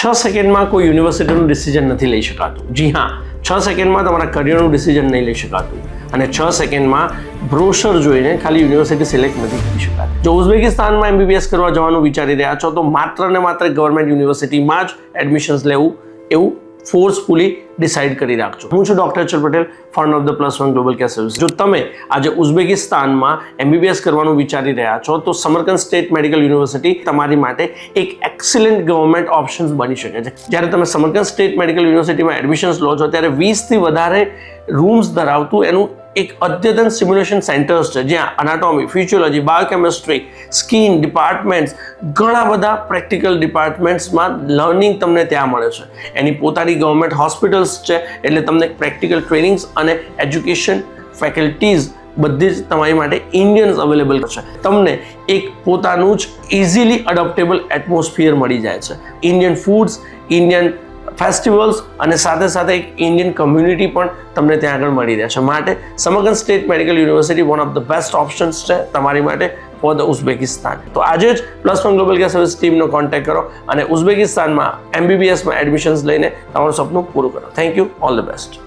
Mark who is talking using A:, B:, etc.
A: 6 સેકન્ડમાં કોઈ યુનિવર્સિટીનું ડિસિઝન નથી લઈ શકાતું. જી હા, 6 સેકન્ડમાં તમારા કરિયરનું ડિસિઝન નહીં લઈ શકાતું અને 6 સેકન્ડમાં બ્રોશર જોઈને ખાલી યુનિવર્સિટી સિલેક્ટ નથી કરી શકાતી. જો ઉઝબેકિસ્તાનમાં MBBS કરવા જવાનું વિચારી રહ્યા છો તો માત્ર ને માત્ર ગવર્મેન્ટ યુનિવર્સિટીમાં જ એડમિશન્સ લેવું એવું ફોર્સફુલી ડિસાઇડ કરી રાખજો. હું છું doctor Achal Patel, founder of the +1 global care service. જો તમે આજે ઉઝબેકિસ્તાનમાં MBBS કરવાનું વિચારી રહ્યા છો તો સમરકંદ સ્ટેટ મેડિકલ યુનિવર્સિટી તમારી માટે એક એક્સિલન્ટ ગવર્મેન્ટ ઓપ્શન્સ બની શકે છે. જ્યારે તમે સમરકંદ સ્ટેટ મેડિકલ યુનિવર્સિટીમાં એડમિશન્સ લો છો ત્યારે 20થી વધારે રૂમ્સ ધરાવતું એનું એક અદ્યતન સિમ્યુલેશન સેન્ટર્સ છે, જ્યાં anatomy, physiology, biochemistry, skin departments, ઘણા બધા પ્રેક્ટિકલ ડિપાર્ટમેન્ટ્સમાં લર્નિંગ તમને ત્યાં મળે છે. એની પોતાની ગવર્મેન્ટ હોસ્પિટલ્સ છે, એટલે તમને પ્રેક્ટિકલ ટ્રેનિંગ્સ અને એજ્યુકેશન ફેકલ્ટીઝ બધી જ તમારી માટે ઇન્ડિયન્સ અવેલેબલ છે. તમને એક પોતાનું જ ઇઝીલી અડોપ્ટેબલ એટમોસ્ફિયર મળી જાય છે. ઇન્ડિયન ફૂડ્સ, ઇન્ડિયન ફેસ્ટિવલ્સ અને સાથે સાથે એક ઇન્ડિયન કમ્યુનિટી પણ તમને ત્યાં આગળ મળી રહે છે. માટે Samarkand state medical university one of the best options છે તમારી માટે ફોર ધ ઉઝબેકિસ્તાન. તો આજે જ +1 ગ્લોબલ કેર સર્વિસ ટીમનો કોન્ટેક્ટ કરો અને ઉઝબેકિસ્તાનમાં MBBSમાં એડમિશન્સ લઈને તમારું સપનું પૂરું કરો. Thank you, all the best.